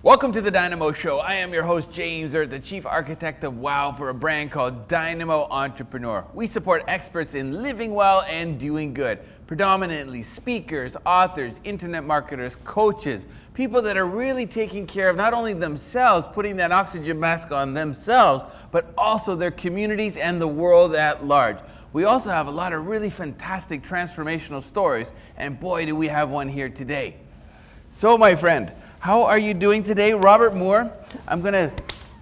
Welcome to the DYNAMO Show. I am your host, James Erdt, the Chief Architect of WOW for a brand called DYNAMO Entrepreneur. We support experts in living well and doing good, predominantly speakers, authors, internet marketers, coaches, people that are really taking care of not only themselves, putting that oxygen mask on themselves, but also their communities and the world at large. We also have a lot of really fantastic transformational stories, and boy, do we have one here today. So, my friend, how are you doing today? Robert Moore, I'm going to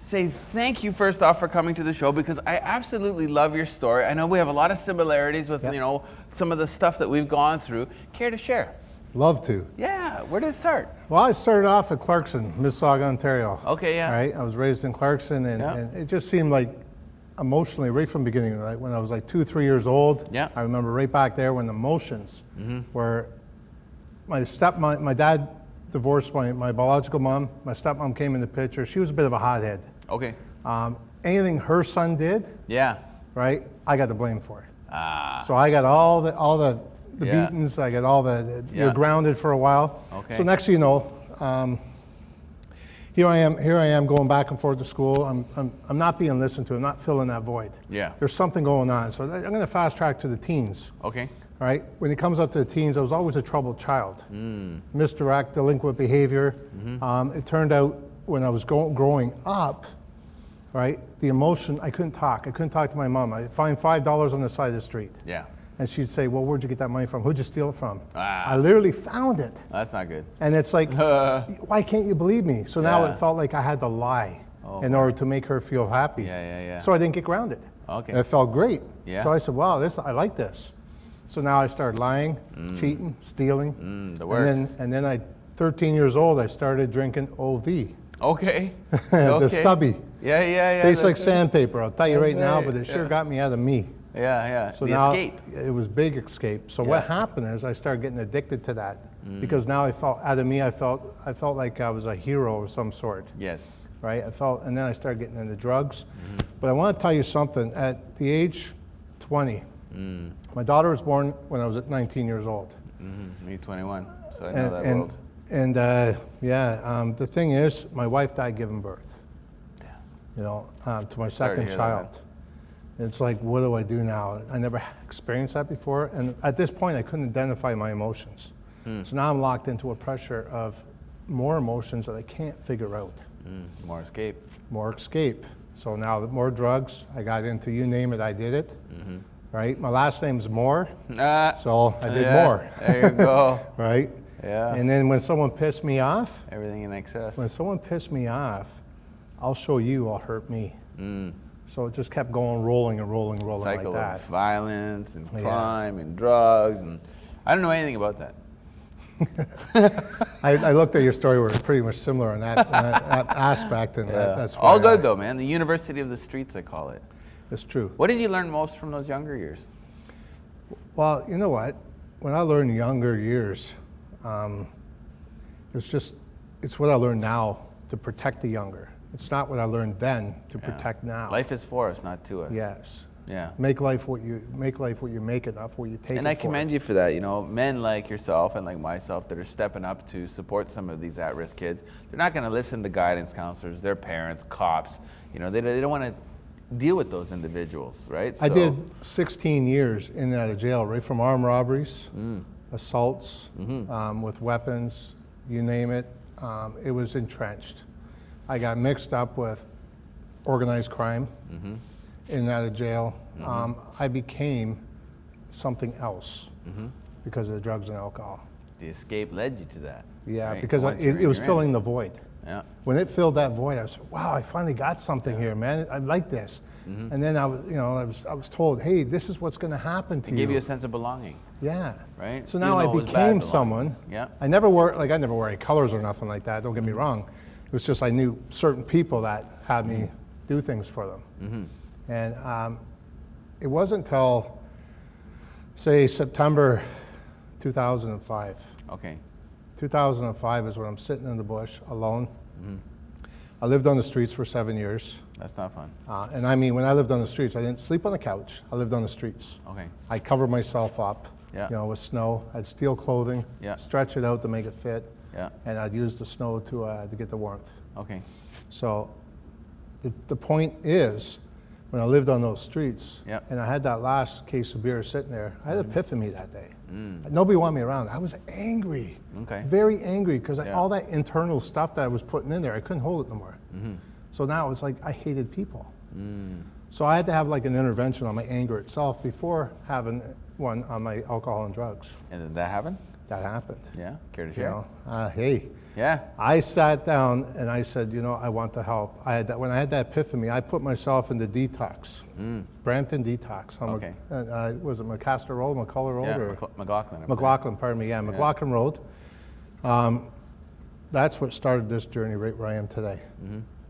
say thank you first off for coming to the show because I absolutely love your story. I know we have a lot of similarities with, you know, some of the stuff that we've gone through. Care to share? Love to. Yeah, where did it start? Well, I started off at Clarkson, Mississauga, Ontario. Okay, yeah. Right? I was raised in Clarkson and it just seemed like emotionally right from the beginning, like when I was like 2 or 3 years old, I remember right back there when the emotions were, my dad divorced my biological mom. My stepmom came in the picture. She was a bit of a hothead. Okay. Anything her son did, right, I got the blame for it. So I got all the beatings. I got all you're grounded for a while. Okay. So next thing you know, here I am going back and forth to school. I'm not being listened to. I'm not filling that void. Yeah. There's something going on. So I'm going to fast track to the teens. Okay. All right, when it comes up to the teens, I was always a troubled child. Misdirect, delinquent behavior. It turned out when I was growing up, right, the emotion, I couldn't talk. I couldn't talk to my mom. I'd find $5 on the side of the street. Yeah. And she'd say, well, where'd you get that money from? Who'd you steal it from? I literally found it. That's not good. And it's like, why can't you believe me? So now it felt like I had to lie in order to make her feel happy. So I didn't get grounded. Okay. And it felt great. Yeah. So I said, wow, I like this. So now I started lying, cheating, stealing. The works. And then 13 years old, I started drinking OV. Okay. The stubby. Yeah. Tastes like sandpaper, I'll tell you right now, but it sure got me out of me. Yeah. So the now escape. It was big escape. So what happened is I started getting addicted to that because now I felt out of me. I felt like I was a hero of some sort. Yes. Right. And then I started getting into drugs. But I want to tell you something. At the age 20, my daughter was born when I was at 19 years old. Me 21. So I know that world. And the thing is, my wife died giving birth. You know, to my second child. It's like, what do I do now? I never experienced that before. And at this point, I couldn't identify my emotions. So now I'm locked into a pressure of more emotions that I can't figure out. More escape. More escape. So now more drugs. I got into, you name it, I did it. Right? My last name's Moore. So I did more. There you go. Right? Yeah. And then when someone pissed me off. Everything in excess. When someone pissed me off, I'll show you, I'll hurt me. So it just kept going, rolling Cycle like that. Of violence and crime and drugs, and I don't know anything about that. I looked at your story where it's pretty much similar in that aspect, and that's why all good though, man. The University of the Streets, I call it. It's true. What did you learn most from those younger years? Well, you know what? When I learned younger years, it's what I learned now to protect the younger. It's not what I learned then to protect now. Life is for us, not to us. Yes. Yeah. Make life what you make it, not what you take it for. And I commend you for that. You know, men like yourself and like myself that are stepping up to support some of these at-risk kids, they're not going to listen to guidance counselors, their parents, cops. You know, they don't want to deal with those individuals, right? I did 16 years in and out of jail, right from armed robberies, assaults with weapons, you name it. It was entrenched. I got mixed up with organized crime. In and out of jail. I became something else because of the drugs and alcohol. The escape led you to that. Yeah, right? because it was filling the void. Yeah. When it filled that void, I was, wow, I finally got something here, man. I like this. And then I was told, hey, this is what's going to happen to you. It gave you a sense of belonging. Yeah. Right. So now I became someone. Yeah. I never wore any colors or nothing like that. Don't get me wrong. It was just I knew certain people that had me do things for them. And it wasn't until, say, September 2005. Okay. 2005 is when I'm sitting in the bush alone. I lived on the streets for 7 years. That's not fun. And I mean, when I lived on the streets, I didn't sleep on the couch. I lived on the streets. Okay. I covered myself up, Yeah. with snow. I'd steal clothing, stretch it out to make it fit, and I'd use the snow to get the warmth. Okay. So the point is, when I lived on those streets, and I had that last case of beer sitting there, I had an epiphany that day. Nobody wanted me around. I was angry, very angry, because all that internal stuff that I was putting in there, I couldn't hold it no more. So now it's like I hated people. So I had to have like an intervention on my anger itself before having one on my alcohol and drugs. And did that happen? That happened. Yeah. Care to share? Hey. Yeah. I sat down and I said, I want to help. When I had that epiphany, I put myself into detox, Brampton detox. Was it McCaster Road, McCullough Road? Yeah, or McLaughlin. McLaughlin, pardon me. Yeah, McLaughlin Road. That's what started this journey right where I am today.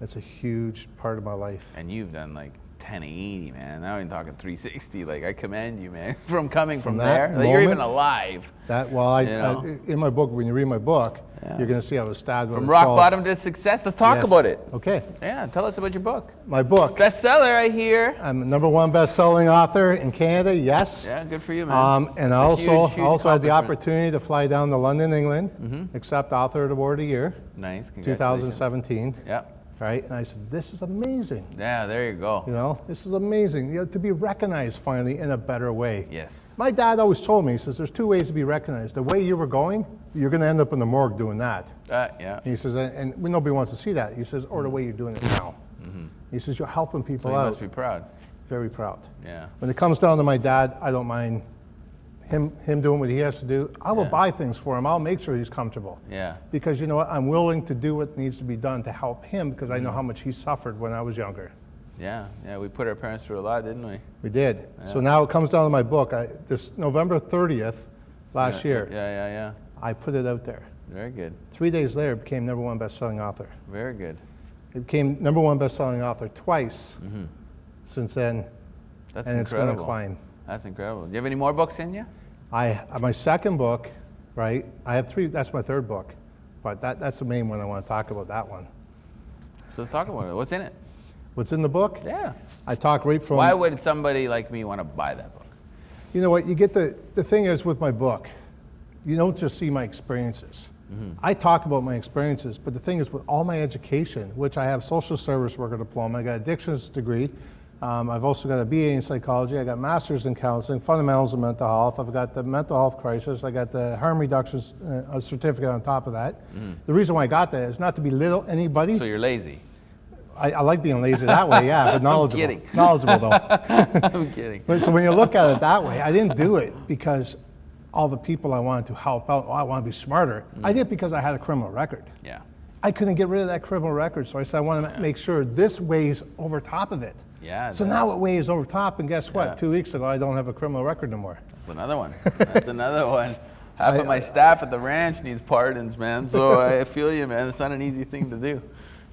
It's a huge part of my life. And you've done like 1080, man. Now I'm talking 360. Like, I commend you, man, from coming from there. Like, you're even alive. In my book, when you read my book, you're going to see I was stabbed from rock bottom to success. Let's talk about it. Okay. Yeah, tell us about your book. My book. Bestseller, I hear. I'm the #1 best-selling author in Canada. Yes. Yeah, good for you, man. And I also had the opportunity to fly down to London, England, accept Author of the Award of the Year. Nice. 2017. Yep. Right, and I said, this is amazing. Yeah, there you go. This is amazing. To be recognized finally in a better way. Yes. My dad always told me, he says, there's 2 ways to be recognized. The way you were going, you're going to end up in the morgue doing that. Yeah. He says, and nobody wants to see that. He says, or the way you're doing it now. He says, you're helping people out. You must be proud. Very proud. Yeah. When it comes down to my dad, I don't mind him doing what he has to do. I will buy things for him. I'll make sure he's comfortable. Yeah. Because you know what? I'm willing to do what needs to be done to help him because I know how much he suffered when I was younger. Yeah. Yeah. We put our parents through a lot, didn't we? We did. Yeah. So now it comes down to my book. This November 30th last year. Yeah. I put it out there. Very good. 3 days later, it became #1 best-selling author. Very good. It became #1 best-selling author twice since then. That's and incredible. It's going to climb. That's incredible. Do you have any more books in you? My second book, right? I have 3. That's my third book, but that's the main one I want to talk about. That one. So let's talk about it. What's in it? What's in the book? Yeah. I talk right from. Why would somebody like me want to buy that book? You know what? You get the thing is with my book, you don't just see my experiences. I talk about my experiences, but the thing is with all my education, which I have social service worker diploma, I got addictions degree. I've also got a BA in psychology. I got masters in counseling, fundamentals of mental health. I've got the mental health crisis. I got the harm reduction certificate on top of that. The reason why I got that is not to belittle anybody. So you're lazy. I like being lazy that way, yeah, but knowledgeable. I'm kidding. Knowledgeable though. I'm kidding. But so when you look at it that way, I didn't do it because all the people I wanted to help out, I want to be smarter. I did it because I had a criminal record. Yeah. I couldn't get rid of that criminal record, so I said I want to make sure this weighs over top of it. Yeah. So now it weighs over top, and guess what? 2 weeks ago, I don't have a criminal record no more. That's another one. That's another one. Half of my staff at the ranch needs pardons, man. So I feel you, man. It's not an easy thing to do.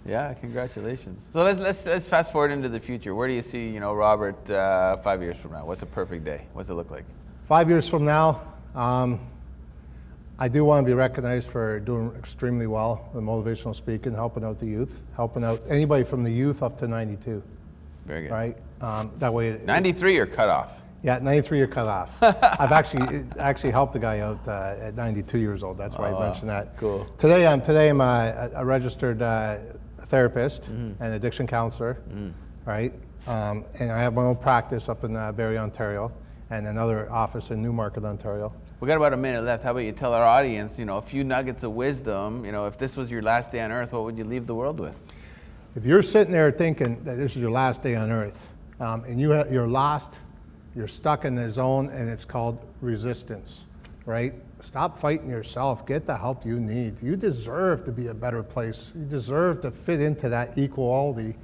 Yeah, congratulations. So let's fast forward into the future. Where do you see, Robert, 5 years from now? What's a perfect day? What's it look like? 5 years from now, I do want to be recognized for doing extremely well with motivational speaking, helping out the youth, helping out anybody from the youth up to 92. Very good. Right? That way. 93 or cut off? Yeah, 93 you're cut off. I've actually helped a guy out at 92 years old. That's why I mentioned that. Cool. Today I'm a registered therapist and addiction counselor, right? And I have my own practice up in Barrie, Ontario, and another office in Newmarket, Ontario. We got about a minute left. How about you tell our audience, a few nuggets of wisdom, if this was your last day on earth, what would you leave the world with? If you're sitting there thinking that this is your last day on earth, and you're lost, you're stuck in the zone, and it's called resistance, right? Stop fighting yourself. Get the help you need. You deserve to be a better place. You deserve to fit into that equality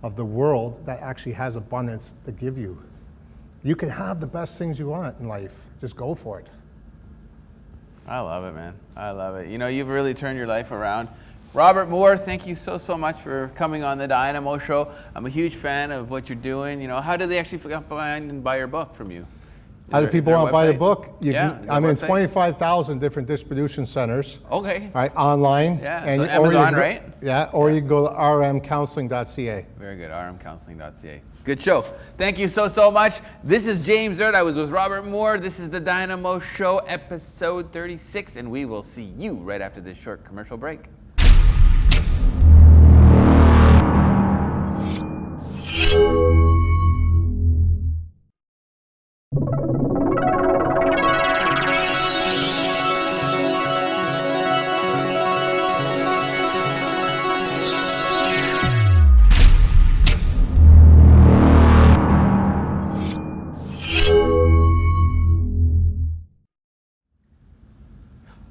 of the world that actually has abundance to give you. You can have the best things you want in life. Just go for it. I love it, man. I love it. You've really turned your life around. Robert Moore, thank you so much for coming on the Dynamo Show. I'm a huge fan of what you're doing. How do they actually find and buy your book from you? How do people want to buy the book? I'm in website? 25,000 different distribution centers. Okay. Right, online. Yeah, and so Amazon, or right? Yeah, or you can go to rmcounseling.ca. Very good, rmcounseling.ca. Good show. Thank you so much. This is James Erdt. I was with Robert Moore. This is the Dynamo Show, episode 36, and we will see you right after this short commercial break.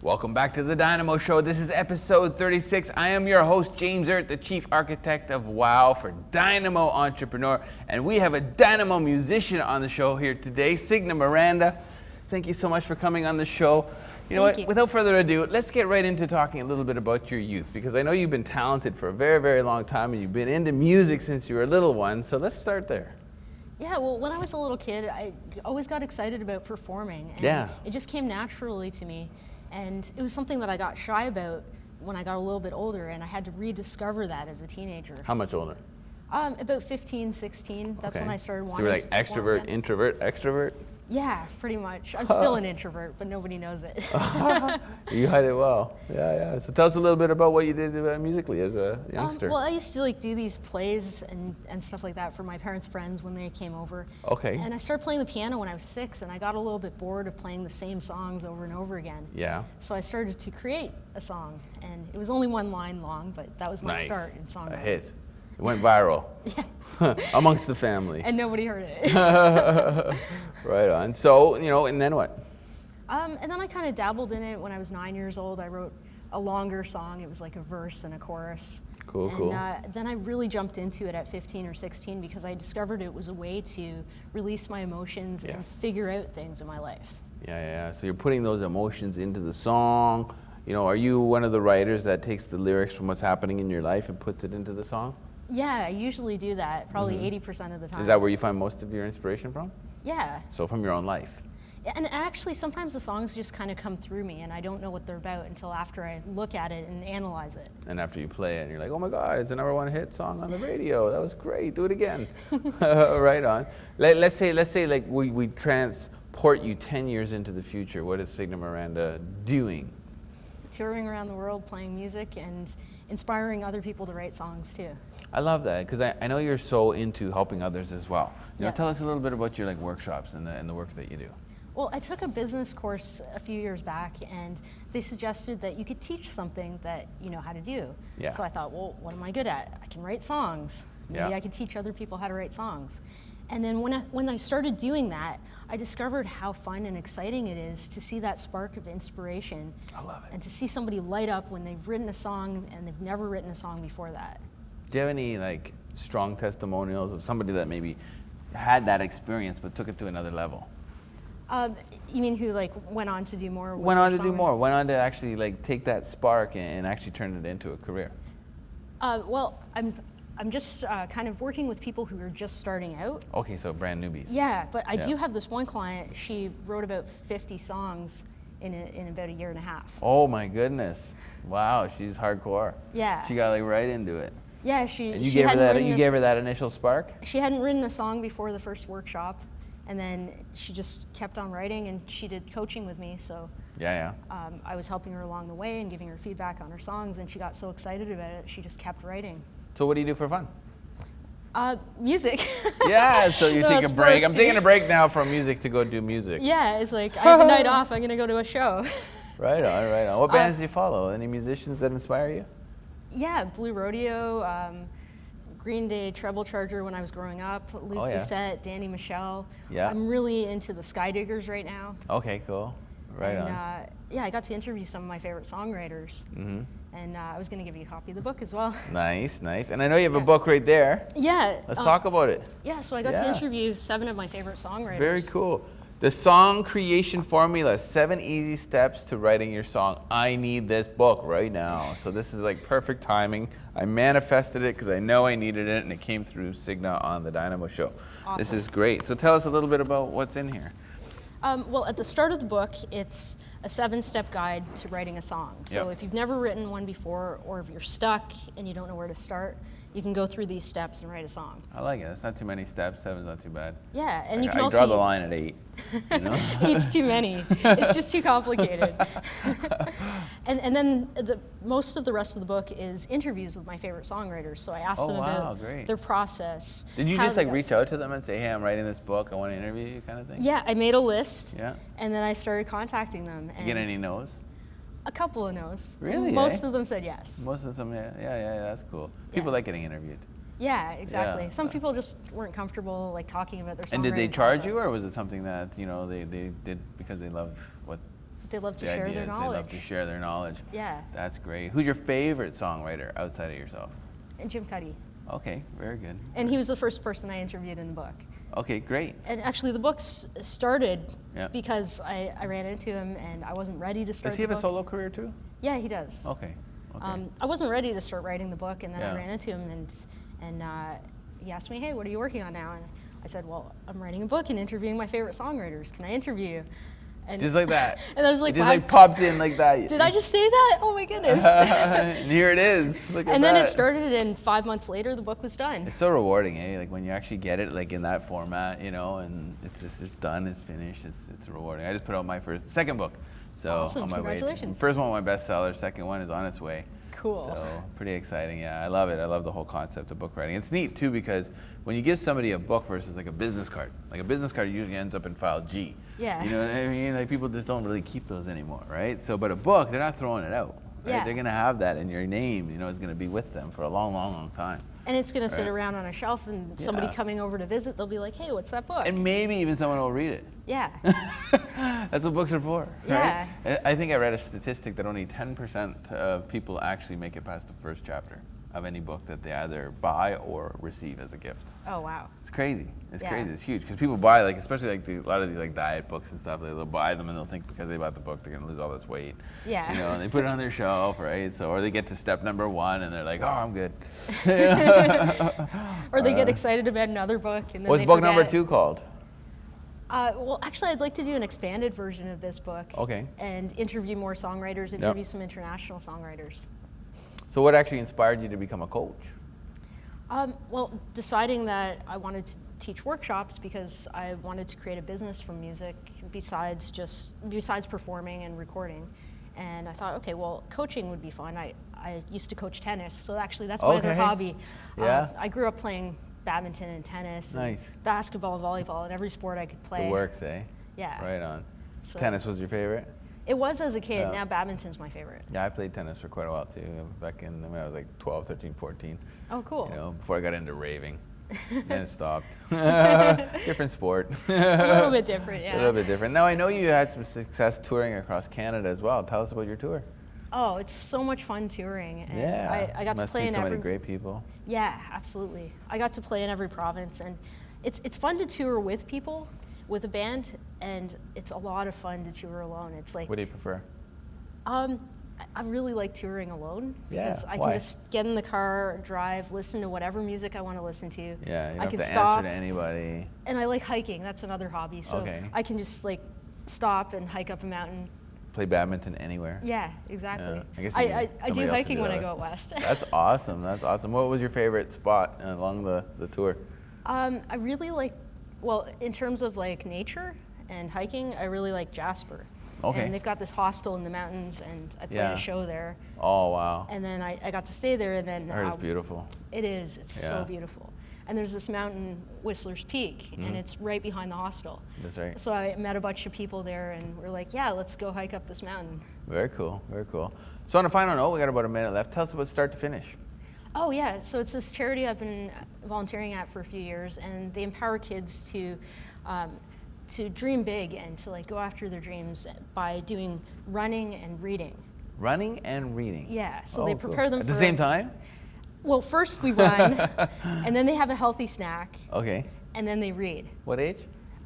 Welcome back to the Dynamo Show. This is episode 36. I am your host, James Erdt, the Chief Architect of WOW for Dynamo Entrepreneur. And we have a Dynamo musician on the show here today, Signe Miranda. Thank you so much for coming on the show. You know what, without further ado, let's get right into talking a little bit about your youth, because I know you've been talented for a very, very long time, and you've been into music since you were a little one. So let's start there. Yeah, well, when I was a little kid, I always got excited about performing. And it just came naturally to me. And it was something that I got shy about when I got a little bit older, and I had to rediscover that as a teenager. How much older? About 15, 16. That's when I started wanting to So you're like extrovert, introvert, extrovert? Yeah, pretty much. I'm still an introvert, but nobody knows it. You hide it well. Yeah. So tell us a little bit about what you did musically as a youngster. Well, I used to do these plays and stuff like that for my parents' friends when they came over. Okay. And I started playing the piano when I was 6, and I got a little bit bored of playing the same songs over and over again. Yeah. So I started to create a song, and it was only one line long, but that was my start in songwriting. A hit. It went viral. Yeah. Amongst the family. And nobody heard it. Right on. So, and then what? And then I kind of dabbled in it when I was 9 years old. I wrote a longer song. It was like a verse and a chorus. Cool. And then I really jumped into it at 15 or 16 because I discovered it was a way to release my emotions and figure out things in my life. Yeah. So you're putting those emotions into the song. Are you one of the writers that takes the lyrics from what's happening in your life and puts it into the song? Yeah, I usually do that, probably 80% of the time. Is that where you find most of your inspiration from? Yeah. So from your own life? And actually, sometimes the songs just kind of come through me, and I don't know what they're about until after I look at it and analyze it. And after you play it, and you're like, oh my God, it's the #1 hit song on the radio. That was great. Do it again. Right on. Let's say like we transport you 10 years into the future. What is Signe Miranda doing? Touring around the world, playing music, and inspiring other people to write songs too. I love that, because I know you're so into helping others as well. Yes. Tell us a little bit about your workshops and the work that you do. Well, I took a business course a few years back, and they suggested that you could teach something that you know how to do. Yeah. So I thought, well, what am I good at? I can write songs. Maybe I could teach other people how to write songs. And then when I started doing that, I discovered how fun and exciting it is to see that spark of inspiration. I love it. And to see somebody light up when they've written a song and they've never written a song before that. Do you have any strong testimonials of somebody that maybe had that experience but took it to another level? You mean who went on to do more? Went on to do more. Went on to actually take that spark and actually turn it into a career. Well, I'm just kind of working with people who are just starting out. Okay, so brand newbies. Yeah, but I do have this one client. She wrote about 50 songs in about a year and a half. Oh my goodness. Wow, she's hardcore. Yeah. She got like right into it. Yeah, And she you gave her that initial spark? She hadn't written a song before the first workshop, and then she just kept on writing, and she did coaching with me, so Yeah. I was helping her along the way and giving her feedback on her songs, and she got so excited about it, she just kept writing. So what do you do for fun? Music. Yeah, so you take a break. I'm sports. taking a break now from music to go do music. Yeah, it's like, I have a night off, I'm gonna go to a show. Right on, right on. What bands do you follow? Any musicians that inspire you? Yeah, Blue Rodeo, Green Day, Treble Charger when I was growing up, Luke Doucette, Danny Michel. Yeah. I'm really into the Skydiggers right now. Okay, cool. Right and, on. Yeah, I got to interview some of my favorite songwriters. Mm-hmm. And I was going to give you a copy of the book as well. Nice, nice. And I know you have a book right there. Yeah. Let's talk about it. Yeah, so I got to interview 7 of my favorite songwriters. Very cool. The Song Creation Formula, 7 easy steps to writing your song. I need this book right now. So this is like perfect timing. I manifested it because I know I needed it, and it came through Signa on the DYNAMO Show. Awesome. This is great. So tell us a little bit about what's in here. Well, at the start of the book, it's a 7-step guide to writing a song. So if you've never written one before, or if you're stuck and you don't know where to start, you can go through these steps and write a song. I like it. It's not too many steps. 7's not too bad. Yeah, and you can also draw the line at 8. You know? 8's too many. It's just too complicated. and then most of the rest of the book is interviews with my favorite songwriters. So I asked them about their process. Did you just like reach out to them and say, hey, I'm writing this book, I want to interview you, kind of thing? Yeah, I made a list. Yeah. And then I started contacting them. You get any no's? A couple of no's. Really? Most of them said yes. Most of them, yeah, that's cool. People like getting interviewed. Yeah, exactly. Yeah. Some people just weren't comfortable like talking about their songwriting. And did they charge process. you, or was it something that they did because they love what they love to share their knowledge? They love to share their knowledge. Yeah. That's great. Who's your favorite songwriter outside of yourself? And Jim Cuddy. Okay, very good. And he was the first person I interviewed in the book. Okay, great. And actually, the book started because I ran into him and I wasn't ready to start. Does he have a solo career too? Yeah, he does. Okay. I wasn't ready to start writing the book, and then I ran into him and he asked me, "Hey, what are you working on now?" And I said, "Well, I'm writing a book and interviewing my favorite songwriters. Can I interview you?" And just like that. And I was like, just like popped in like that. Did I just say that? Oh my goodness. And here it is. Look at that. And then it started, and 5 months later, the book was done. It's so rewarding, eh? Like when you actually get it, like in that format, you know, and it's done, it's finished. It's rewarding. I just put out my second book, so awesome. on my Congratulations. way. First one, my bestseller. Second one is on its way. Cool. So pretty exciting. Yeah, I love it. I love the whole concept of book writing. It's neat too because when you give somebody a book versus like a business card usually ends up in file G. Yeah. You know what I mean? Like people just don't really keep those anymore, right? So, but a book, they're not throwing it out. Right? Yeah. They're gonna have that, and your name, you know, is gonna be with them for a long, long, long time. And it's going to sit around on a shelf, and somebody coming over to visit, they'll be like, "Hey, what's that book?" And maybe even someone will read it. Yeah. That's what books are for, Yeah. right? I think I read a statistic that only 10% of people actually make it past the first chapter of any book that they either buy or receive as a gift. Oh, wow. It's crazy. It's crazy. It's huge because people buy, like, especially like a lot of these like diet books and stuff. They'll buy them and they'll think because they bought the book they're gonna lose all this weight. Yeah. You know, and they put it on their shelf, right? So, or they get to step number 1 and they're like, "Oh, I'm good." Or they get excited about another book and then What's they book forget. number 2 called? Well, actually, I'd like to do an expanded version of this book. Okay. And interview more songwriters, interview some international songwriters. So, what actually inspired you to become a coach? Well, deciding that I wanted to teach workshops because I wanted to create a business from music besides performing and recording. And I thought, okay, well, coaching would be fun. I used to coach tennis, so actually that's my other hobby. Yeah. I grew up playing badminton and tennis, and basketball and volleyball, and every sport I could play. It works, eh? Yeah. Right on. So Tennis was your favorite? It was as a kid. Now badminton's my favorite. Yeah, I played tennis for quite a while too, back in when I was like 12, 13, 14. Oh, cool. You know, before I got into raving. Then it stopped. Different sport. A little bit different, yeah. A little bit different. Now, I know you had some success touring across Canada as well. Tell us about your tour. Oh, it's so much fun touring. And Yeah. I got to play in so every... many great people. Yeah, absolutely. I got to play in every province, and it's fun to tour with people, with a band, and it's a lot of fun to tour alone. It's like... What do you prefer? I really like touring alone because I why? can just get in the car, drive, listen to whatever music I want to listen to. Yeah, you don't I have can to stop. answer to anybody. And I like hiking. That's another hobby. So Okay. I can just like stop and hike up a mountain play badminton anywhere. Yeah, exactly. Yeah. I guess I do hiking when I go out west. That's awesome. That's awesome. What was your favorite spot along the tour? I really like, well, in terms of like nature and hiking, I really like Jasper. Okay. And they've got this hostel in the mountains, and I played a show there. Oh, wow. And then I got to stay there, and then... I heard it's beautiful. It is. It's so beautiful. And there's this mountain, Whistler's Peak, and it's right behind the hostel. That's right. So I met a bunch of people there, and we're like, yeah, let's go hike up this mountain. Very cool, very cool. So on a final note, we got about a minute left. Tell us about Start to Finish. Oh, yeah. So it's this charity I've been volunteering at for a few years, and they empower kids to dream big and to like go after their dreams by doing running and reading. Running and reading. Yeah, so they prepare them at for the same time? Well, first we run, and then they have a healthy snack. Okay. And then they read. What age?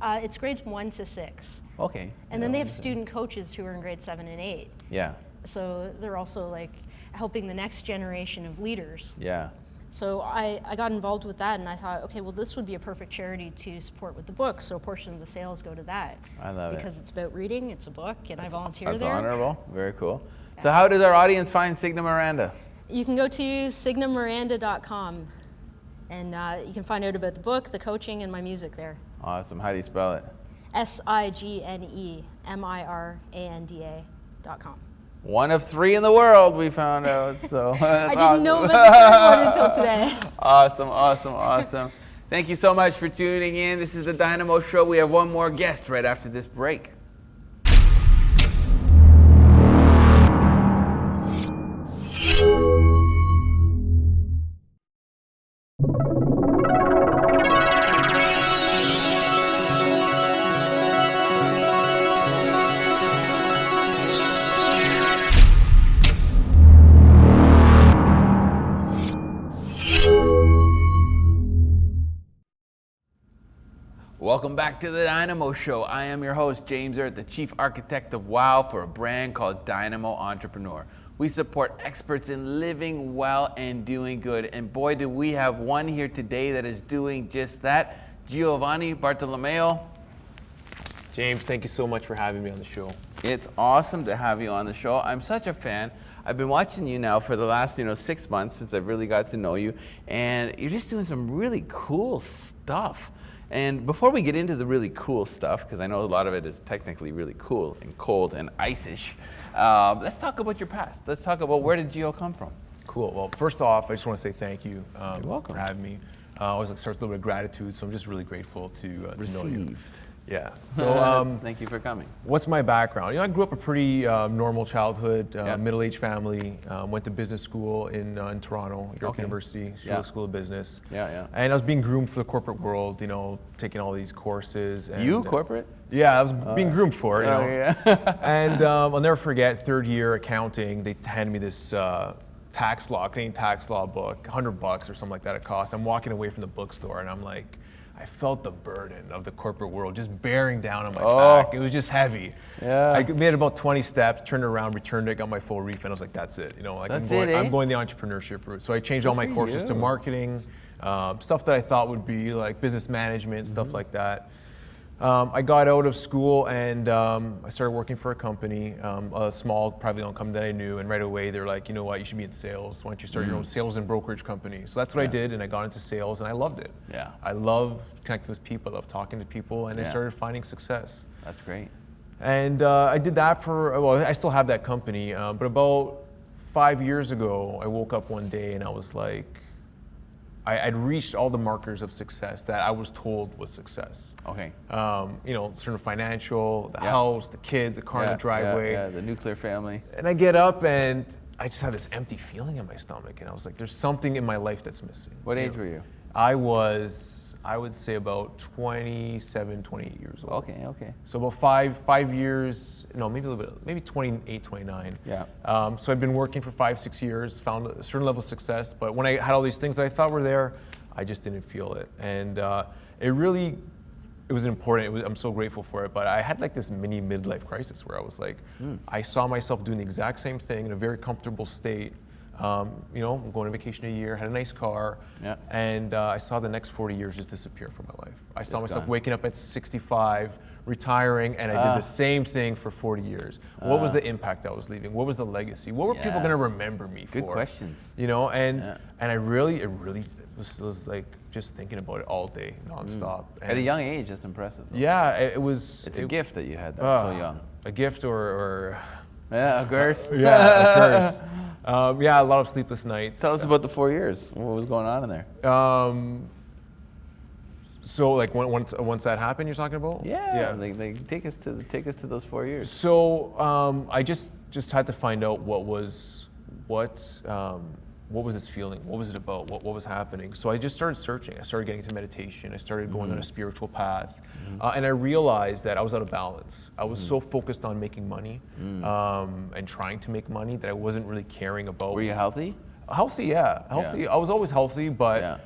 It's grades 1 to 6. Okay. And then they have student coaches who are in grades 7 and 8. Yeah. So they're also like helping the next generation of leaders. Yeah. So I got involved with that, and I thought, okay, well, this would be a perfect charity to support with the book, so a portion of the sales go to that. I love it. Because it's about reading, it's a book, and I volunteer there. That's there. honorable. Very cool. So how does our audience find Signe Miranda? You can go to signemiranda.com, and you can find out about the book, the coaching, and my music there. Awesome. How do you spell it? SigneMiranda.com. One of 3 in the world, we found out. So I didn't know about the third one until today. Awesome, awesome, awesome. Thank you so much for tuning in. This is the Dynamo Show. We have one more guest right after this break. Welcome back to the Dynamo Show. I am your host, James Erdt, the Chief Architect of WOW for a brand called Dynamo Entrepreneur. We support experts in living well and doing good. And boy, do we have one here today that is doing just that. Giovani Bartolomeo. James, thank you so much for having me on the show. It's awesome to have you on the show. I'm such a fan. I've been watching you now for the last 6 months since I've really got to know you. And you're just doing some really cool stuff. And before we get into the really cool stuff, because I know a lot of it is technically really cool and cold and ice-ish, let's talk about your past. Let's talk about where did Gio come from? Cool. Well, first off, I just want to say thank you You're welcome. for having me. I always start with a little bit of gratitude, so I'm just really grateful to know you. Received. Yeah. So thank you for coming. what's my background? I grew up a pretty normal childhood, middle-aged family. Went to business school in Toronto, York University, School of Business. Yeah. And I was being groomed for the corporate world, taking all these courses. And, You, corporate? Yeah, I was being groomed for it. Yeah. And I'll never forget, third year accounting, they handed me this Canadian tax law book, $100 or something like that it cost. I'm walking away from the bookstore and I'm like, I felt the burden of the corporate world just bearing down on my back. It was just heavy. Yeah. I made about 20 steps, turned around, returned it, got my full refund. I was like, that's it. I'm going the entrepreneurship route. So I changed all my courses to marketing, stuff that I thought would be like business management, stuff like that. I got out of school and I started working for a company, a small privately owned company that I knew, and right away they're like, you know what, you should be in sales. Why don't you start your own sales and brokerage company? So that's what I did, and I got into sales and I loved it. Yeah. I love connecting with people, I love talking to people, and I started finding success. That's great. And I did that I still have that company, but about 5 years ago, I woke up one day and I was like, I'd reached all the markers of success that I was told was success. Okay. Certain financial, the house, the kids, the car in the driveway. Yeah, the nuclear family. And I get up and I just had this empty feeling in my stomach. And I was like, there's something in my life that's missing. What age were you? I would say about 27, 28 years old. Okay. So about five years, no, maybe a little bit, maybe 28, 29. Yeah. So I've been working for 5-6 years, found a certain level of success, but when I had all these things that I thought were there, I just didn't feel it. And it was important, I'm so grateful for it, but I had like this mini midlife crisis where I was like, I saw myself doing the exact same thing in a very comfortable state. I'm going on vacation a year, had a nice car, and I saw the next 40 years just disappear from my life. I saw myself waking up at 65, retiring, and I did the same thing for 40 years. What was the impact I was leaving? What was the legacy? What were people gonna remember me for? Good questions. You know, and I really, it was like just thinking about it all day, nonstop. And at a young age, that's impressive. Though. Yeah, it was. It's a gift that you had that so young. A gift or yeah, a curse. Yeah, a curse. Yeah, a lot of sleepless nights. Tell us about the 4 years. What was going on in there? So like once that happened, you're talking about? Yeah. Like take us to those 4 years. So I just had to find out what was this feeling? What was it about? What was happening? So I just started searching. I started getting into meditation. I started going on a spiritual path. And I realized that I was out of balance. I was so focused on making money and trying to make money that I wasn't really caring about. Were you healthy? Healthy, yeah. Healthy. Yeah. I was always healthy, but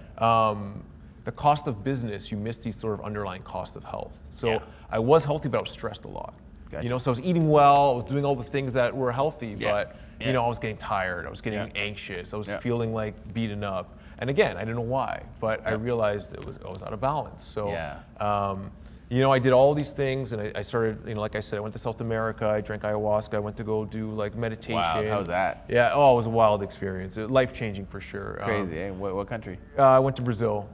the cost of business, you miss these sort of underlying costs of health. So I was healthy, but I was stressed a lot. Gotcha. You know, so I was eating well, I was doing all the things that were healthy, but you know, I was getting tired, I was getting anxious, I was feeling like beaten up. And again, I didn't know why, but I realized I was out of balance. So, you know, I did all these things, and I started, you know, like I said, I went to South America, I drank ayahuasca, I went to go do like meditation. Wow, how was that? Yeah, oh, it was a wild experience, life-changing for sure. Crazy, eh? What country? I went to Brazil.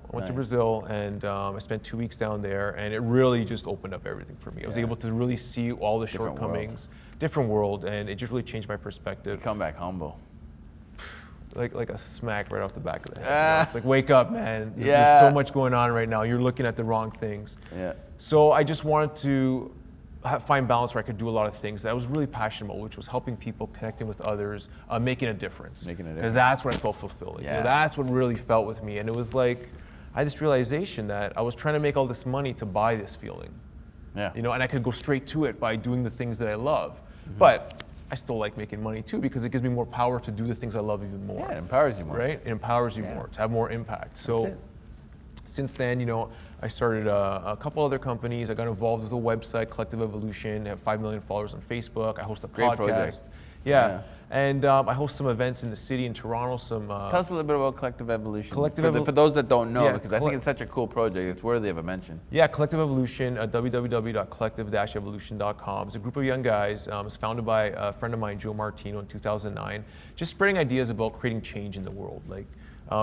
And I spent 2 weeks down there, and it really just opened up everything for me. I was able to really see all the shortcomings, different world, and it just really changed my perspective. You come back humble. Like a smack right off the back of the head. You know? It's like, wake up, man. There's so much going on right now. You're looking at the wrong things. Yeah. So I just wanted to find balance where I could do a lot of things that I was really passionate about, which was helping people, connecting with others, making a difference. Because that's what I felt fulfilling. Yeah. You know, that's what really felt with me. And it was like, I had this realization that I was trying to make all this money to buy this feeling. Yeah. You know, and I could go straight to it by doing the things that I love. But I still like making money too, because it gives me more power to do the things I love even more. Yeah, it empowers you more. Right? It empowers you more, to have more impact. So since then, you know, I started a couple other companies. I got involved with a website, Collective Evolution. I have 5 million followers on Facebook. I host a podcast. Project. And I host some events in the city in Toronto. Tell us a little bit about Collective Evolution. For those that don't know, because I think it's such a cool project. It's worthy of a mention. Yeah, Collective Evolution, www.collective-evolution.com. It's a group of young guys. It's founded by a friend of mine, Joe Martino, in 2009. Just spreading ideas about creating change in the world. Like,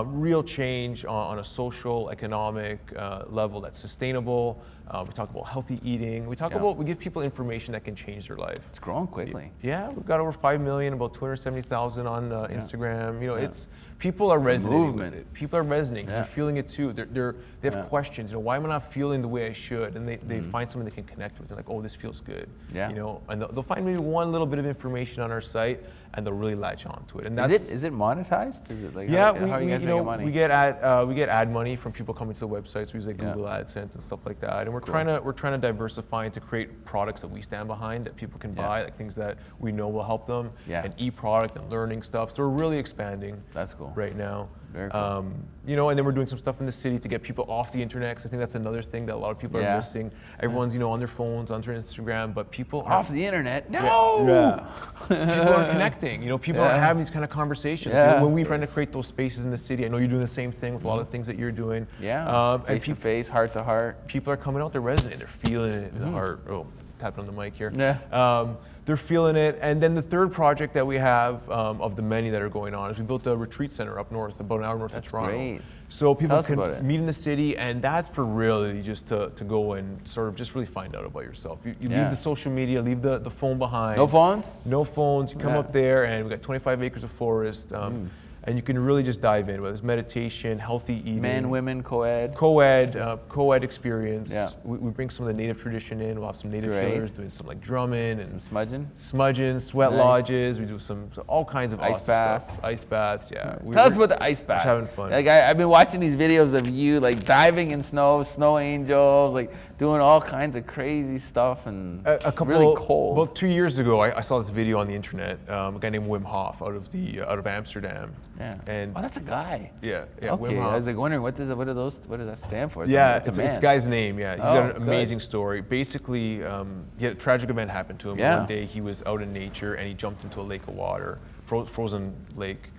real change on a social, economic level that's sustainable. We talk about healthy eating. We give people information that can change their life. It's growing quickly. Yeah, we've got over 5 million, about 270,000 on Instagram. You know, people are resonating with it. People are resonating because they're feeling it too. They have questions. You know, why am I not feeling the way I should? And they find something they can connect with. They're like, oh, this feels good. Yeah. You know, and they'll find maybe one little bit of information on our site, and they'll really latch onto it. And is it monetized? Is it like how are you guys making money? we get ad money from people coming to the website. So we use like Google AdSense and stuff like that. And we're trying to diversify and to create products that we stand behind that people can buy, like things that we know will help them, and e-product and learning stuff. So we're really expanding. That's cool. Right now. Very cool. You know, and then we're doing some stuff in the city to get people off the internet, because I think that's another thing that a lot of people are missing. Everyone's, you know, on their phones, on their Instagram, but people off the internet. No. People aren't connecting. You know, people aren't having these kind of conversations. When we're trying to create those spaces in the city, I know you're doing the same thing with a lot of things that you're doing. Face to face, heart to heart. People are coming out, they're resonating, they're feeling it in the heart. Oh, tapping on the mic here. They're feeling it. And then the third project that we have, of the many that are going on, is we built a retreat center up north, about an hour north of Toronto. Great. So people can meet in the city, and that's for really just to go and sort of just really find out about yourself. You leave the social media, leave the phone behind. No phones? No phones. You come up there, and we've got 25 acres of forest. And you can really just dive in, whether it's meditation, healthy eating. Men, women, co-ed. Co-ed experience. Yeah. We bring some of the native tradition in. We'll have some native healers doing some like drumming and some smudging. Sweat lodges. We do all kinds of awesome stuff. Ice baths, yeah. Tell us about the ice bath. Just having fun. Like I've been watching these videos of you like diving in snow angels, like doing all kinds of crazy stuff, and really cold. About 2 years ago, I saw this video on the internet. A guy named Wim Hof out of Amsterdam. Yeah. And that's a guy. Yeah. Okay. Wim Hof. I was like wondering what does that stand for? It's a guy's name. Yeah. He's got an amazing story. Basically, he had a tragic event happen to him. One day he was out in nature and he jumped into a lake of water, frozen lake.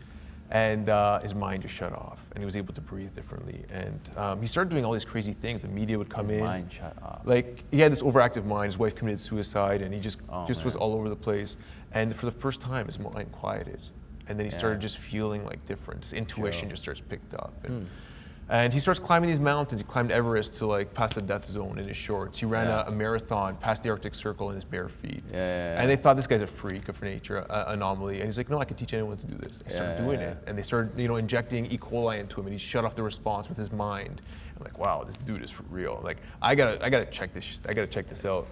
and his mind just shut off, and he was able to breathe differently. And he started doing all these crazy things. The media would come in. His mind shut off. Like, he had this overactive mind. His wife committed suicide, and he just was all over the place. And for the first time, his mind quieted. And then he started just feeling like different. His intuition just starts picked up. And he starts climbing these mountains. He climbed Everest to like past the death zone in his shorts. He ran a marathon past the Arctic Circle in his bare feet. And they thought this guy's a freak of nature, anomaly. And he's like, no, I can teach anyone to do this. They started doing it. And they started, injecting E. coli into him, and he shut off the response with his mind. I'm like, wow, this dude is for real. Like, I gotta check this. I gotta check this out.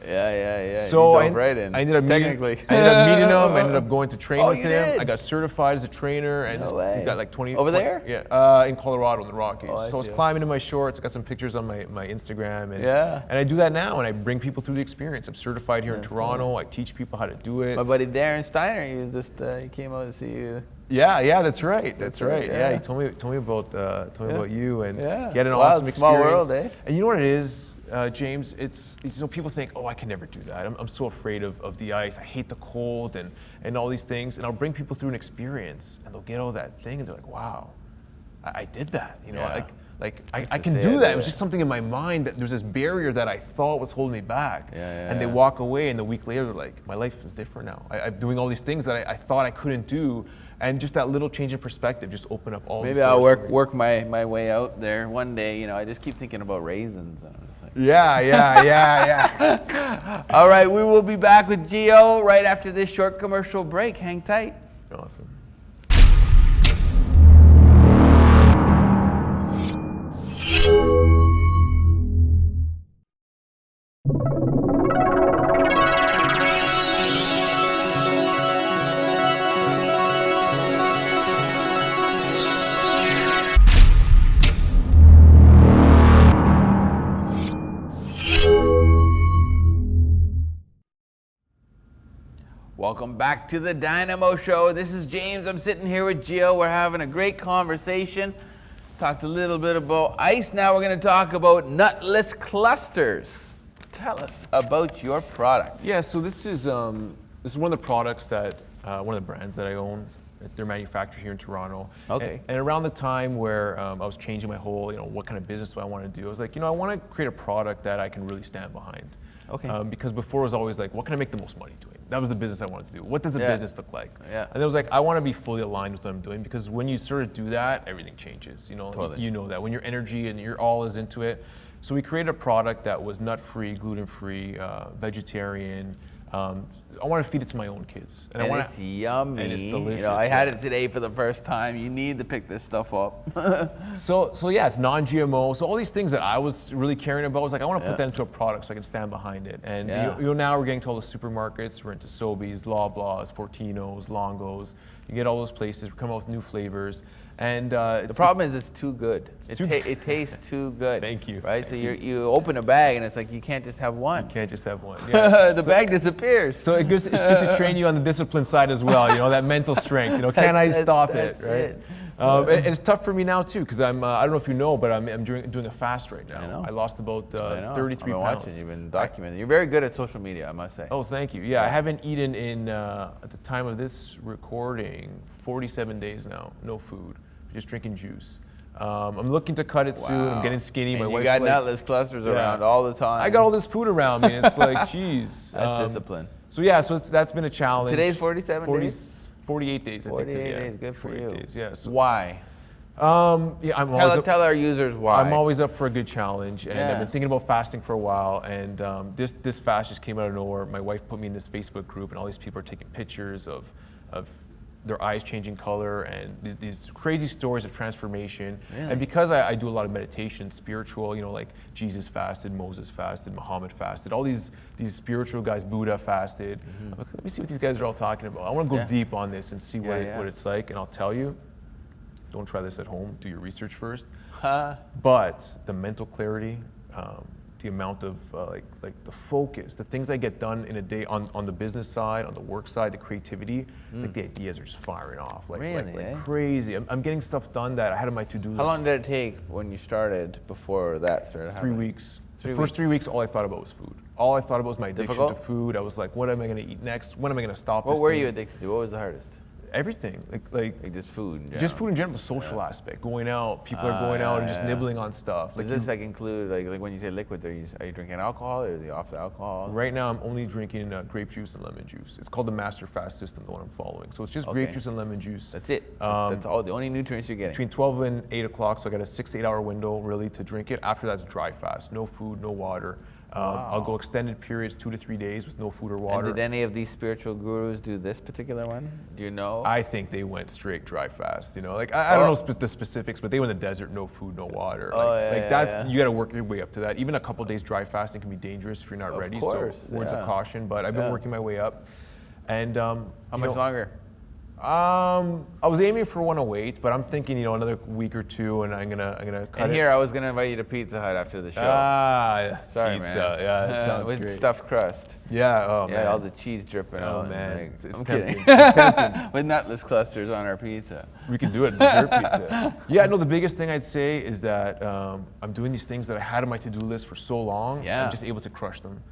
So I ended up meeting him. I ended up going to train with him. I got certified as a trainer, and we got like 20 over there. In Colorado in the Rockies. So I was climbing in my shorts. I got some pictures on my Instagram, and I do that now, and I bring people through the experience. I'm certified here in Toronto. I teach people how to do it. My buddy Darren Steiner, he came out to see you. Yeah, that's right. That's right. Yeah, he told me about you, and he had an awesome experience. Small world, eh? And you know what it is, James? It's people think, oh, I can never do that. I'm so afraid of the ice. I hate the cold and all these things. And I'll bring people through an experience, and they'll get all that thing, and they're like, wow, I did that. I can do that. It was just something in my mind that there's this barrier that I thought was holding me back. And they walk away, and the week later, they're like, my life is different now. I'm doing all these things that I thought I couldn't do. And just that little change in perspective just opened up all these doors. Maybe I'll work my way out there one day. I just keep thinking about raisins. And I'm just like, yeah. All right, we will be back with Gio right after this short commercial break. Hang tight. Awesome. Welcome back to the Dynamo Show. This is James. I'm sitting here with Gio. We're having a great conversation. Talked a little bit about ice. Now we're going to talk about Nutless Clusters. Tell us about your product. Yeah, so this is one of the products that one of the brands that I own. They're manufactured here in Toronto. Okay. And around the time where I was changing my whole, what kind of business do I want to do? I was like, I want to create a product that I can really stand behind. Okay. Because before it was always like, what can I make the most money doing? That was the business I wanted to do. What does the business look like? Yeah. And it was like, I want to be fully aligned with what I'm doing, because when you sort of do that, everything changes. Totally. You know that when your energy and your all is into it. So we created a product that was nut-free, gluten-free, vegetarian. I want to feed it to my own kids. And it's yummy. And it's delicious. I had it today for the first time. You need to pick this stuff up. So yeah, it's non-GMO. So all these things that I was really caring about was like, I want to put that into a product so I can stand behind it. And now we're getting to all the supermarkets. We're into Sobeys, Loblaws, Fortinos, Longos. You get all those places. We're coming out with new flavors. And the problem is it's too good. It tastes too good. Thank you. Right? So you open a bag and it's like you can't just have one. You can't just have one. Yeah. The bag disappears. So it's good to train you on the discipline side as well. That mental strength. Can I stop it? Right. And it's tough for me now too, because I don't know if you know, but I'm doing a fast right now. I know. I lost about 33 I've been pounds. watching. You've been documenting. You're very good at social media, I must say. Oh, thank you. Yeah, I haven't eaten in at the time of this recording 47 days now. No food. Just drinking juice. I'm looking to cut it soon. I'm getting skinny. And my you wife's got Nutless Clusters around all the time. I got all this food around me. And it's like, geez. That's discipline. So yeah, that's been a challenge. Today's 47 days? 48 days, I think. 48 days, good for you. Days, yeah. So, why? Tell our users why. I'm always up for a good challenge, and I've been thinking about fasting for a while. And this fast just came out of nowhere. My wife put me in this Facebook group, and all these people are taking pictures of their eyes changing color and these crazy stories of transformation. Really? And because I do a lot of meditation, spiritual, like Jesus fasted, Moses fasted, Muhammad fasted, all these spiritual guys, Buddha fasted. Like, let me see what these guys are all talking about. I want to go deep on this and see what it's like. And I'll tell you, don't try this at home. Do your research first. But the mental clarity, the amount of like the focus, the things I get done in a day on the business side, on the work side, the creativity, like the ideas are just firing off like crazy. I'm getting stuff done that I had on my to-do list. How long did it take when you started before that started happening? 3 weeks. The first 3 weeks, all I thought about was food. All I thought about was my addiction to food. I was like, what am I going to eat next? When am I going to stop this What were thing? you addicted to? What was the hardest? everything, Like just food. just food in general, the social aspect, going out, people are going out and just nibbling on stuff. Does this like include like when you say liquids, are you drinking alcohol or are you off the alcohol? Right now, I'm only drinking grape juice and lemon juice. It's called the Master Fast System, the one I'm following. So it's just grape juice and lemon juice. That's it. That's all. The only nutrients you're getting. Between 12 and 8 o'clock, so I got a 6 to 8 hour window really to drink it. After that's dry fast, no food, no water. I'll go extended periods, 2 to 3 days with no food or water. And did any of these spiritual gurus do this particular one? Do you know? I think they went straight dry fast. You know, like I don't know the specifics, but they were in the desert, no food, no water. You got to work your way up to that. Even a couple days dry fasting can be dangerous if you're not ready. Course, so words of caution. But I've been working my way up. And how much longer? I was aiming for 108, but I'm thinking, another week or two, and I'm gonna cut and it. here, I was gonna invite you to Pizza Hut after the show. Sorry, pizza. Man. Yeah, that sounds with great. stuffed crust. Yeah. Oh man. Yeah, all the cheese dripping. Oh out man, like, it's I'm tempting. kidding. It's tempting. With Nutless Clusters on our pizza. We can do it, dessert pizza. Yeah, no, the biggest thing I'd say is that I'm doing these things that I had on my to-do list for so long. Yeah. I'm just able to crush them.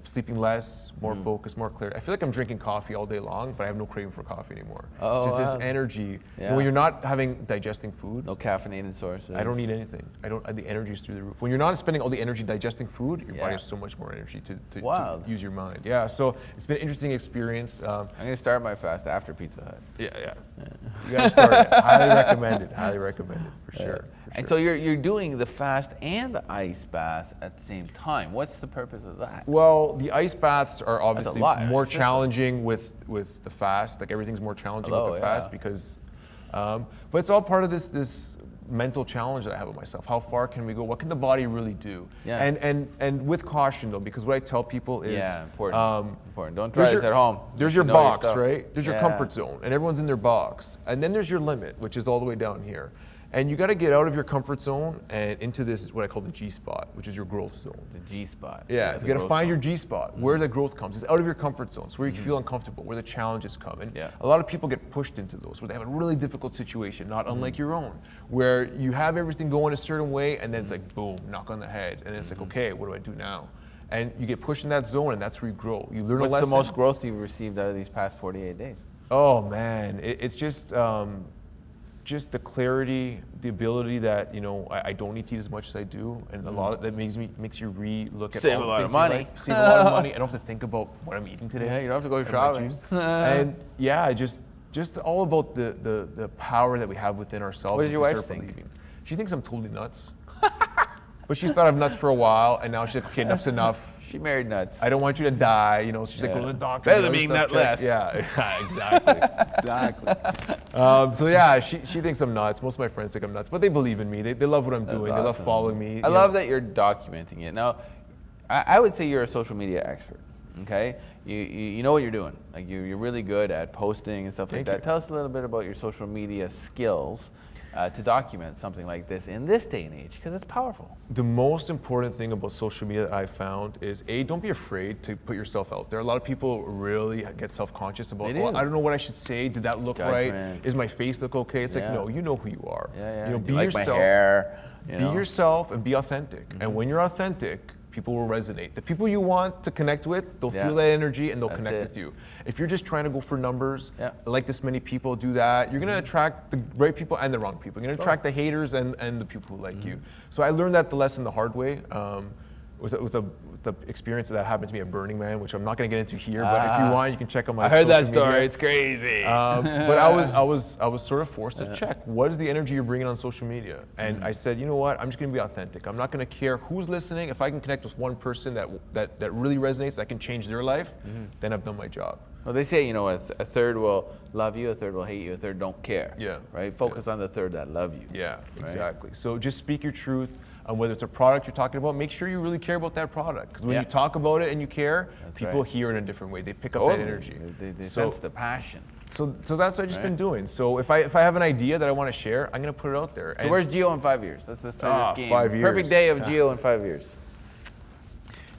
Sleeping less, more focus, more clarity. I feel like I'm drinking coffee all day long, but I have no craving for coffee anymore. Oh, it's just wow. this energy. Yeah. When you're not digesting food, No caffeinated sources. I don't need anything. The energy's through the roof. When you're not spending all the energy digesting food, your body has so much more energy to use your mind. Yeah, so it's been an interesting experience. I'm gonna start my fast after Pizza Hut. Yeah. You gotta start it. Highly recommended for sure. And so you're doing the fast and the ice baths at the same time. What's the purpose of that? Well, the ice baths are obviously more System. challenging with the fast. Like everything's more challenging with the fast because, but it's all part of this mental challenge that I have with myself. How far can we go? What can the body really do? Yeah. And with caution though, because what I tell people is important. Don't try this at home. There's your box, right? There's your comfort zone, and everyone's in their box. And then there's your limit, which is all the way down here. And you got to get out of your comfort zone and into this, what I call the G spot, which is your growth zone. The G spot. Yeah, you got to find your G spot, where the growth comes. It's out of your comfort zone, so where you feel uncomfortable, where the challenges come. And a lot of people get pushed into those, where they have a really difficult situation, not unlike your own, where you have everything going a certain way, and then it's like, boom, knock on the head. And it's like, okay, what do I do now? And you get pushed in that zone, and that's where you grow. You learn a lesson. What's the most growth you've received out of these past 48 days? Oh, man, it's just the clarity, the ability that I don't need to eat as much as I do, and a lot of that makes you re-look at Save all a the lot things of money. in life. Save a lot of money. I don't have to think about what I'm eating today. Yeah, you don't have to go and shopping. And yeah, just all about the power that we have within ourselves. What does your wife start think? believing. She thinks I'm totally nuts. But she's thought I'm nuts for a while, and now she's like, okay, enough's enough. She married nuts. I don't want you to die. She's like, go to the doctor. Better than being nutless. Yeah, exactly. So yeah, she thinks I'm nuts. Most of my friends think I'm nuts, but they believe in me. They love what I'm doing. They love following me. I love that you're documenting it. Now, I would say you're a social media expert. Okay, you know what you're doing. Like you're really good at posting and stuff like that. Tell us a little bit about your social media skills to document something like this in this day and age, because it's powerful. The most important thing about social media that I found is don't be afraid to put yourself out there. A lot of people really get self-conscious about, I don't know what I should say. Did that look right? Is my face look okay? It's like, no, you know who you are. Be yourself. My hair, be yourself and be authentic. And when you're authentic, people will resonate. The people you want to connect with, they'll feel that energy and they'll connect with you. If you're just trying to go for numbers, like this many people do that, you're gonna attract the right people and the wrong people. You're gonna attract the haters and the people who like you. So I learned that the lesson the hard way. With the experience that happened to me at Burning Man, which I'm not going to get into here, but if you want, you can check out my social media. I heard that story. It's crazy. But I was sort of forced to check, what is the energy you're bringing on social media? And I said, you know what? I'm just going to be authentic. I'm not going to care who's listening. If I can connect with one person that really resonates, that can change their life, then I've done my job. Well, they say, a third will love you, a third will hate you, a third don't care. Yeah. Right? Focus on the third that love you. Yeah, exactly. So just speak your truth. Whether it's a product you're talking about, make sure you really care about that product. Because when you talk about it and you care, people hear it in a different way. They pick up that energy. They sense the passion. So that's what I've just been doing. So if I have an idea that I want to share, I'm going to put it out there. So where's Gio in 5 years? Let's play this game. 5 years. Perfect day of Gio in 5 years.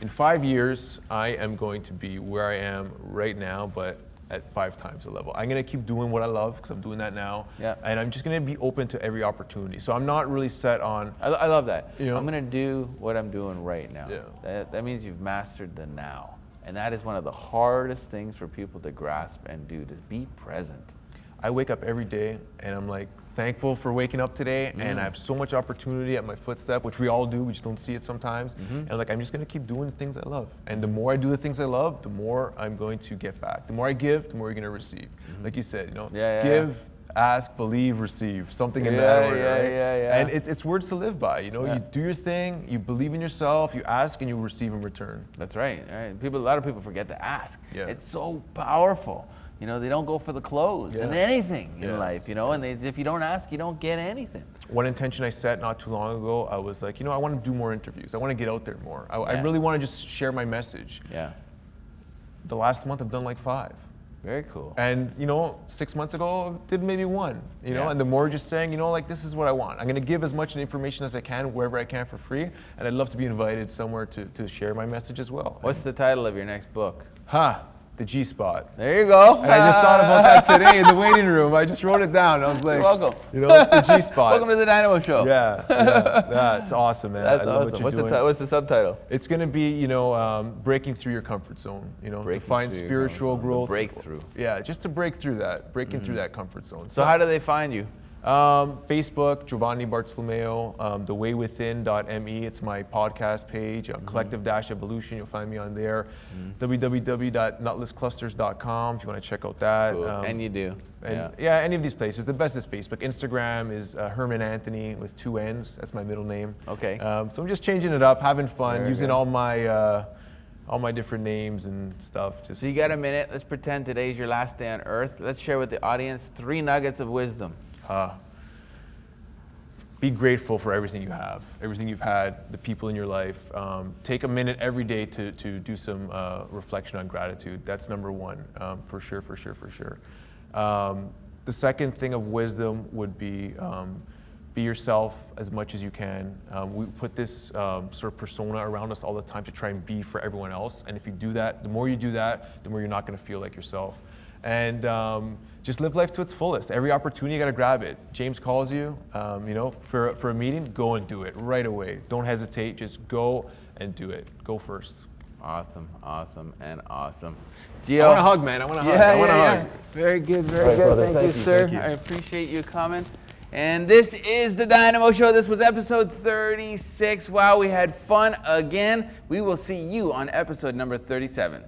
In 5 years, I am going to be where I am right now, but at 5 times the level. I'm going to keep doing what I love, because I'm doing that now. Yeah. And I'm just going to be open to every opportunity. So I'm not really set on... I love that. I'm going to do what I'm doing right now. Yeah. That means you've mastered the now. And that is one of the hardest things for people to grasp and do, to be present. I wake up every day and I'm like thankful for waking up today, and I have so much opportunity at my footstep, which we all do, we just don't see it sometimes. And like, I'm just gonna keep doing the things I love. And the more I do the things I love, the more I'm going to get back. The more I give, the more you're gonna receive. Like you said, give, ask, believe, receive, something in that order, right? And it's words to live by, you do your thing, you believe in yourself, you ask, and you receive in return. That's right. A lot of people forget to ask. It's so powerful. They don't go for the clothes in anything in life, and if you don't ask, you don't get anything. One intention I set not too long ago, I was like, I want to do more interviews. I want to get out there more. I really want to just share my message. The last month I've done like 5. Very cool. And 6 months ago, I did maybe 1, and the more just saying, like, this is what I want. I'm going to give as much information as I can, wherever I can for free, and I'd love to be invited somewhere to share my message as well. What's the title of your next book? The G-spot. There you go. And I just thought about that today in the waiting room. I just wrote it down. I was like, you're welcome. The G-spot. Welcome to the Dynamo Show. Yeah, it's awesome, man. That's I love awesome. what you're doing. What's the subtitle? It's going to be, breaking through your comfort zone, to find spiritual growth. Breakthrough. Yeah, just to break through that, through that comfort zone. So how do they find you? Facebook, Giovanni Bartolomeo, thewaywithin.me. It's my podcast page. Collective-Evolution, you'll find me on there. www.nutlessclusters.com if you want to check out that. Cool. And you do. And any of these places. The best is Facebook. Instagram is Herman Anthony with 2 N's. That's my middle name. Okay. So I'm just changing it up, having fun, Very using good. all my different names and stuff. So you got a minute. Let's pretend today's your last day on Earth. Let's share with the audience 3 nuggets of wisdom. Be grateful for everything you have, everything you've had, the people in your life. Take a minute every day to do some reflection on gratitude. That's number 1, for sure. The second thing of wisdom would be yourself as much as you can. We put this sort of persona around us all the time to try and be for everyone else. And if you do that, the more you do that, the more you're not going to feel like yourself. And just live life to its fullest. Every opportunity, you got to grab it. James calls you, for a meeting, go and do it right away. Don't hesitate. Just go and do it. Go first. Awesome. Gio, I want a hug, man. I want a hug. Very good. Thank you, sir. I appreciate you coming. And this is the Dynamo Show. This was episode 36. Wow, we had fun again. We will see you on episode number 37.